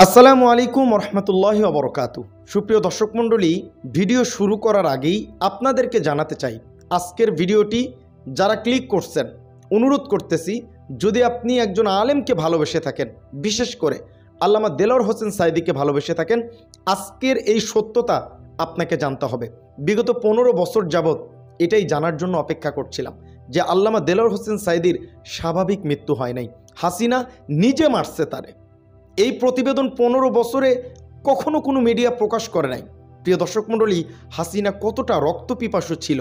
আসসালামু আলাইকুম রহমতুল্লাহি ওয়া বারাকাতুহু। সুপ্রিয় দর্শক মণ্ডলী, ভিডিও শুরু করার আগেই আপনাদেরকে জানাতে চাই, আজকের ভিডিওটি যারা ক্লিক করছেন অনুরোধ করতেছি, যদি আপনি একজন আলেমকে ভালোবেসে থাকেন, বিশেষ করে আল্লামা দেলোয়ার হোসেন সাঈদীকে ভালোবেসে থাকেন, আজকের এই সত্যতা আপনাকে জানতে হবে। বিগত 15 বছর যাবৎ এটাই জানার জন্য অপেক্ষা করছিলাম যে আল্লামা দেলোয়ার হোসেন সাঈদীর স্বাভাবিক মৃত্যু হয় নাই, হাসিনা নিজে মারছে তারে। এই প্রতিবেদন 15 বছরে কখনো কোনো মিডিয়া প্রকাশ করে নাই। প্রিয় দর্শক মণ্ডলী, হাসিনা কতটা রক্তপিপাসু ছিল।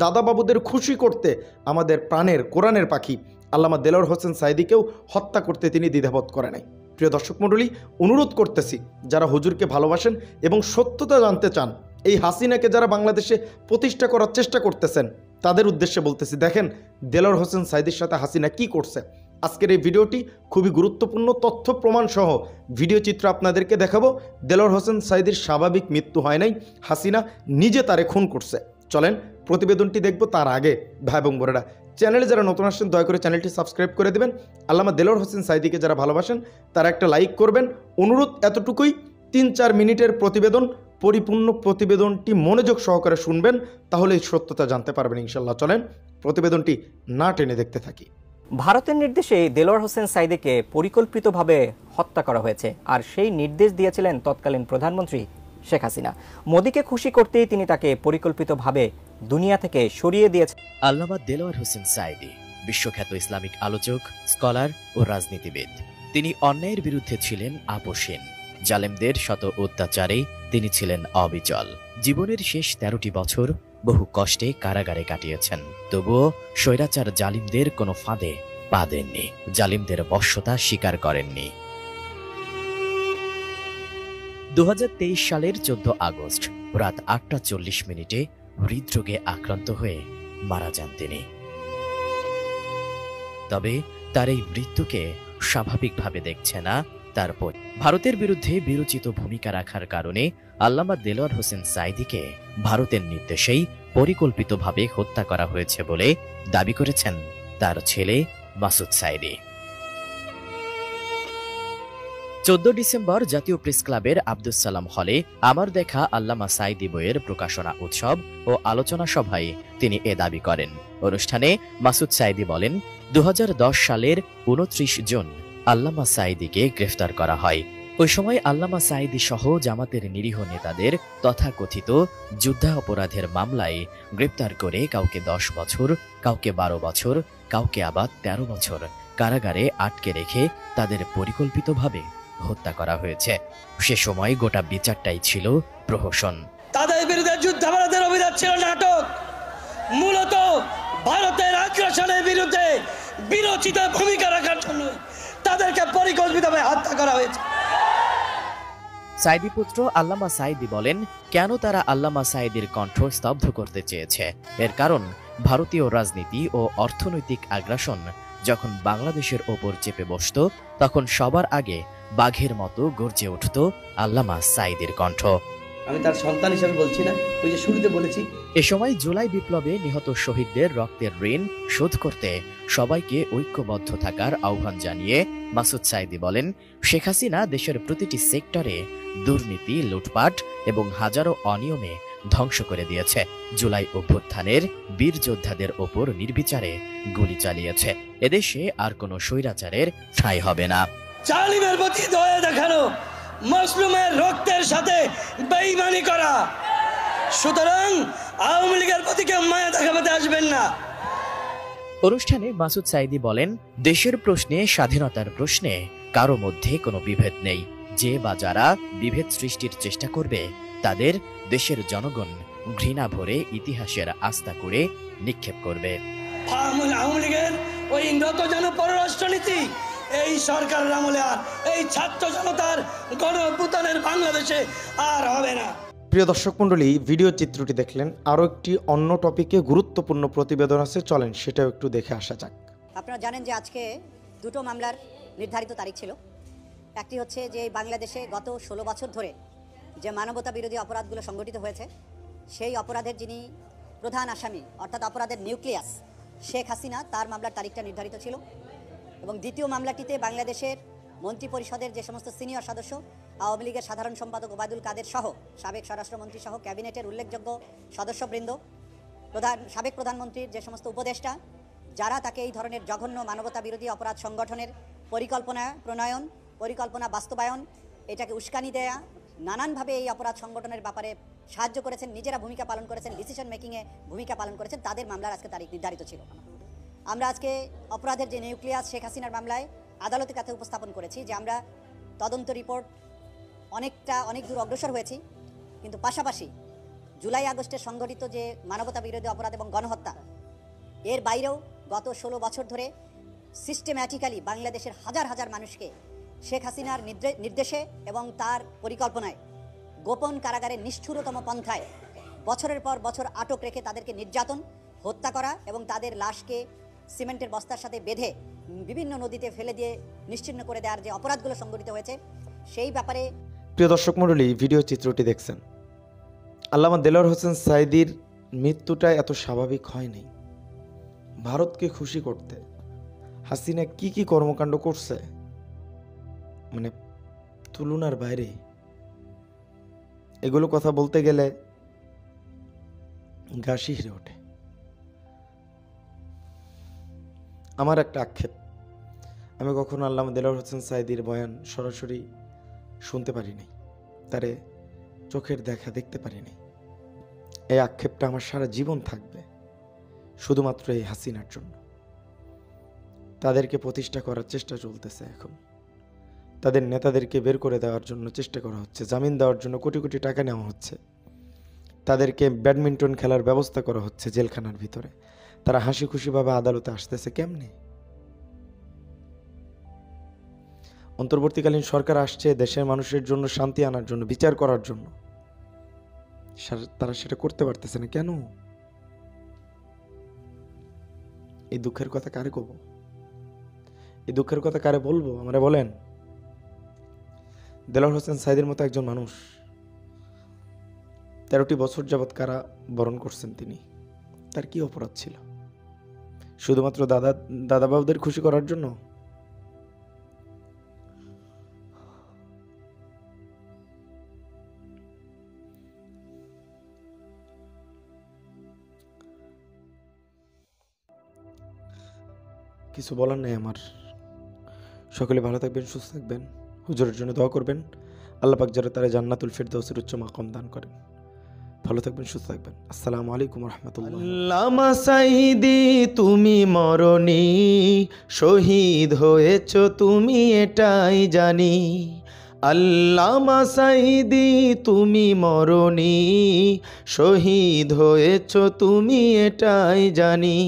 দাদাবাবুদের খুশি করতে আমাদের প্রাণের কোরআনের পাখি আল্লামা দেলোয়ার হোসেন সাঈদীকেও হত্যা করতে তিনি দ্বিধাবোধ করে নাই। প্রিয় দর্শক মণ্ডলী, অনুরোধ করতেছি, যারা হুজুরকে ভালোবাসেন এবং সত্যতা জানতে চান, এই হাসিনাকে যারা বাংলাদেশে প্রতিষ্ঠা করার চেষ্টা করতেছেন, তাদের উদ্দেশ্যে বলতেছি, দেখেন দেলোয়ার হোসেন সাঈদীর সাথে হাসিনা কি করছে। আজকের এই ভিডিওটি খুবই গুরুত্বপূর্ণ, তথ্য প্রমাণ সহ ভিডিও চিত্র আপনাদেরকে দেখাবো। দেলোয়ার হোসেন সাঈদীর স্বাভাবিক মৃত্যু হয় নাই, হাসিনা নিজে তারে খুন করছে। চলেন প্রতিবেদনটি দেখব। তার আগে ভাই এবং বোনেরা, চ্যানেলে যারা নতুন আসছেন দয়া করে চ্যানেলটি সাবস্ক্রাইব করে দেবেন। আল্লামা দেলোয়ার হোসেন সাঈদীকে যারা ভালোবাসেন তারা একটা লাইক করবেন। অনুরোধ এতটুকুই, 3-4 মিনিটের প্রতিবেদন, পরিপূর্ণ প্রতিবেদনটি মনোযোগ সহকারে শুনবেন, তাহলে এই সত্যতা জানতে পারবেন ইনশাল্লাহ। চলেন প্রতিবেদনটি না টেনে দেখতে থাকি। ভারতের নির্দেশে দেলোয়ার হোসেন সাঈদীকে পরিকল্পিতভাবে হত্যা করা হয়েছে, আর সেই নির্দেশ দিয়েছিলেন তৎকালীন প্রধানমন্ত্রী শেখ হাসিনা। মোদিকে খুশি করতেই তিনি তাকে পরিকল্পিতভাবে দুনিয়া থেকে সরিয়ে দিয়েছেন। আল্লামা দেলোয়ার হোসেন সাঈদী বিশ্বখ্যাত ইসলামিক আলোচক, স্কলার ও রাজনীতিবিদ। তিনি অন্যায়ের বিরুদ্ধে ছিলেন আপোষহীন। জালেমদের শত অত্যাচারে তিনি ছিলেন অবিচল। জীবনের শেষ 13টি বছর বহু কষ্টে কারাগারে কাটিয়েছেন। তবুও স্বৈরাচার জালিমদের কোনো ফাঁদে পা দেননি, জালিমদের বশ্যতা স্বীকার করেননি। 2023 সালের 14 আগস্ট রাত 8:40 হৃদরোগে আক্রান্ত হয়ে মারা যান তিনি। তবে তার এই মৃত্যুকে স্বাভাবিকভাবে দেখছে না তারপর। ভারতের বিরুদ্ধে বিরোচিত ভূমিকা রাখার কারণে আল্লামা দেলোয়ার হোসেন সাঈদীকে ভারতের নির্দেশেই পরিকল্পিতভাবে হত্যা করা হয়েছে বলে দাবি করেছেন তার ছেলে মাসুদ সাঈদী। 14 ডিসেম্বর জাতীয় প্রেস ক্লাবের আব্দুস সালাম হলে আমার দেখা আল্লামা সাঈদী বইয়ের প্রকাশনা উৎসব ও আলোচনা সভায় তিনি এ দাবি করেন। অনুষ্ঠানে মাসুদ সাঈদী বলেন, 2010 সালের 29 জুন আল্লামা সাঈদীকে গ্রেফতার করা হয়। ওই সময় আল্লামা সাঈদী সহ জামাতের নিরীহ নেতাদের তথাকথিত যুদ্ধাপরাধের মামলায় গ্রেপ্তার করে কাউকে 10 বছর, কাউকে 12 বছর, কাউকে আবার 13 বছর কারাগারে আটকে রেখে তাদের পরিকল্পিতভাবে হত্যা করা হয়েছে। সে সময় গোটা বিচারটাই ছিল প্রহসন। তাদের বিরুদ্ধে যুদ্ধাপরাধের অভিযোগ ছিল নাটক। মূলত ভারতের আগ্রাসনের বিরুদ্ধে বিরোচিত ভূমিকা রাখার জন্য তাদেরকে পরিকল্পিতভাবে হত্যা করা হয়েছে। সাঈদী পুত্র আল্লামা সাঈদী বলেন, কেন তারা আল্লামা সাঈদীর কণ্ঠ স্তব্ধ করতে চেয়েছে? এর কারণ ভারতীয় রাজনীতি ও অর্থনৈতিক আগ্রাসন যখন বাংলাদেশের ওপর চেপে বসত, তখন সবার আগে বাঘের মতো গর্জে উঠত আল্লামা সাঈদীর কণ্ঠ। আমি তার সন্তান হিসেবে বলছি না, ওই যে শুরুতে বলেছি। এ সময় জুলাই বিপ্লবে নিহত শহীদদের রক্তের ঋণ শোধ করতে সবাইকে ঐক্যবদ্ধ থাকার আহ্বান জানিয়ে মাসুদ সাঈদী বলেন, শেখ হাসিনা দেশের প্রতিটি সেক্টরে দুর্নীতি, লুটপাট এবং হাজারো অনিয়মে ধ্বংস করে দিয়েছে। জুলাই অভ্যুত্থানের বীর যোদ্ধাদের ওপর নির্বিচারে গুলি চালিয়েছে। এদেশে আর কোনো স্বৈরাচারের ঠাঁই হবে না। জালিমের প্রতি দয়া দেখানো, মুসলিমের রক্তের সাথে বেঈমানি করা। সুতরাং আওয়ামী লীগের প্রতি কেউ মায়া দেখাতে আসবেন না। অনুষ্ঠানে মাসুদ সাঈদী বলেন, দেশের প্রশ্নে, স্বাধীনতার প্রশ্নে কারো মধ্যে কোনো বিভেদ নেই। যে বা যারা বিভেদ সৃষ্টির চেষ্টা করবে তাদের দেশের জনগণ ঘৃণা ভরে ইতিহাসের আস্থা করে নিক্ষেপ করবে। আওয়ামী লীগের ওই নতজানু পররাষ্ট্রনীতি এই সরকারের আমলে আর এই ছাত্র জনতার গণঅভ্যুত্থানের বাংলাদেশে আর হবে না। প্রিয় দর্শক মণ্ডলী, ভিডিও চিত্রটি দেখলেন। আরও একটি অন্য টপিকে গুরুত্বপূর্ণ প্রতিবেদন আছে, চলেন সেটাও একটু দেখে আসা যাক। আপনারা জানেন যে আজকে দুটো মামলার নির্ধারিত তারিখ ছিল। একটি হচ্ছে যে বাংলাদেশে গত 16 বছর ধরে যে মানবতা বিরোধী অপরাধগুলো সংগঠিত হয়েছে, সেই অপরাধের যিনি প্রধান আসামি, অর্থাৎ অপরাধের নিউক্লিয়াস শেখ হাসিনা, তার মামলার তারিখটা নির্ধারিত ছিল। এবং দ্বিতীয় মামলাটিতে বাংলাদেশের মন্ত্রিপরিষদের যে সমস্ত সিনিয়র সদস্য, আওয়ামী লীগের সাধারণ সম্পাদক ওবায়দুল কাদের সহ, সাবেক স্বরাষ্ট্রমন্ত্রী সহ ক্যাবিনেটের উল্লেখযোগ্য সদস্যবৃন্দ, সাবেক প্রধানমন্ত্রীর যে সমস্ত উপদেষ্টা, যারা তাকে এই ধরনের জঘন্য মানবতা বিরোধী অপরাধ সংগঠনের পরিকল্পনা প্রণয়ন, পরিকল্পনা বাস্তবায়ন, এটাকে উস্কানি দেয়া, নানানভাবে এই অপরাধ সংগঠনের ব্যাপারে সাহায্য করেছেন, নিজেরা ভূমিকা পালন করেছেন, ডিসিশন মেকিংয়ে ভূমিকা পালন করেছেন, তাদের মামলার আজকে তারিখ নির্ধারিত ছিল। আমরা আজকে অপরাধের যে নিউক্লিয়াস শেখ হাসিনার মামলায় আদালতের কাছে উপস্থাপন করেছি যে আমরা তদন্ত রিপোর্ট অনেক দূর অগ্রসর হয়েছি, কিন্তু পাশাপাশি জুলাই আগস্টের সংঘটিত যে মানবতা বিরোধী অপরাধ এবং গণহত্যা, এর বাইরেও গত 16 বছর ধরে সিস্টেম্যাটিক্যালি বাংলাদেশের হাজার হাজার মানুষকে শেখ হাসিনার নির্দেশে এবং তার পরিকল্পনায় গোপন কারাগারে নিষ্ঠুরতম পন্থায় বছরের পর বছর আটক রেখে তাদেরকে নির্যাতন, হত্যা করা এবং তাদের লাশকে সিমেন্টের বস্তার সাথে বেঁধে বিভিন্ন নদীতে ফেলে দিয়ে নিশ্চিহ্ন করে দেওয়ার যে অপরাধগুলো সংঘটিত হয়েছে, সেই ব্যাপারে প্রিয় দর্শক মণ্ডলী, ভিডিও চিত্রটি দেখছেন। আল্লামা দেলোয়ার হোসেন সাঈদীর মৃত্যুটা এত স্বাভাবিক হয়নি। ভারতকে খুশি করতে হাসিনা কি কি কর্মকাণ্ড করছে, মানে তুলনার বাইরে। এগুলো কথা বলতে গেলে গা শিহরে ওঠে। আমার একটা আক্ষেপ, আমি কখনো আল্লামা দেলোয়ার হোসেন সাঈদীর বয়ান সরাসরি শুনতে পারিনি, তারে চোখের দেখা দেখতে পারিনি। এই আক্ষেপটা আমার সারা জীবন থাকবে, শুধুমাত্র এই হাসিনার জন্য। তাদেরকে প্রতিষ্ঠা করার চেষ্টা চলতেছে এখন, তাদের নেতাদেরকে বের করে দেওয়ার জন্য চেষ্টা করা হচ্ছে, জামিন দেওয়ার জন্য কোটি কোটি টাকা নেওয়া হচ্ছে, তাদেরকে ব্যাডমিন্টন খেলার ব্যবস্থা করা হচ্ছে জেলখানার ভিতরে। তারা হাসি খুশিভাবে আদালতে আসতেছে কেমনে? অন্তর্বর্তীকালীন সরকার আসছে দেশের মানুষের জন্য শান্তি আনার জন্য, বিচার করার জন্য, তারা সেটা করতে পারতেছে না কেন? এই দুঃখের কথা কারে কব? এই দুঃখের কথা কারে বলবো? আমরা বলেন। দেলোয়ার হোসেন সাঈদীর মতো একজন মানুষ 13টি বছর যাবৎ কারা বরণ করছেন তিনি। তার কি অপরাধ ছিল? শুধুমাত্র দাদা বাবুদের খুশি করার জন্য? কিছু বলার নেই আমার। সকলে ভালো থাকবেন, সুস্থ থাকবেন, হুজুরের জন্য দোয়া করবেন। আল্লাহ পাক যারা তারা জান্নাতুল ফিরদাউসের উচ্চ মাকাম দান করেন। ভালো থাকবেন, সুস্থ থাকবেন। আসসালামু আলাইকুম ওয়া রাহমাতুল্লাহ। আল্লামা সাঈদী তুমি মরণী, শহীদ হয়েছ তুমি এটাই জানি। আল্লামা সাঈদী তুমি মরণী, শহীদ হয়েছ তুমি এটাই জানি।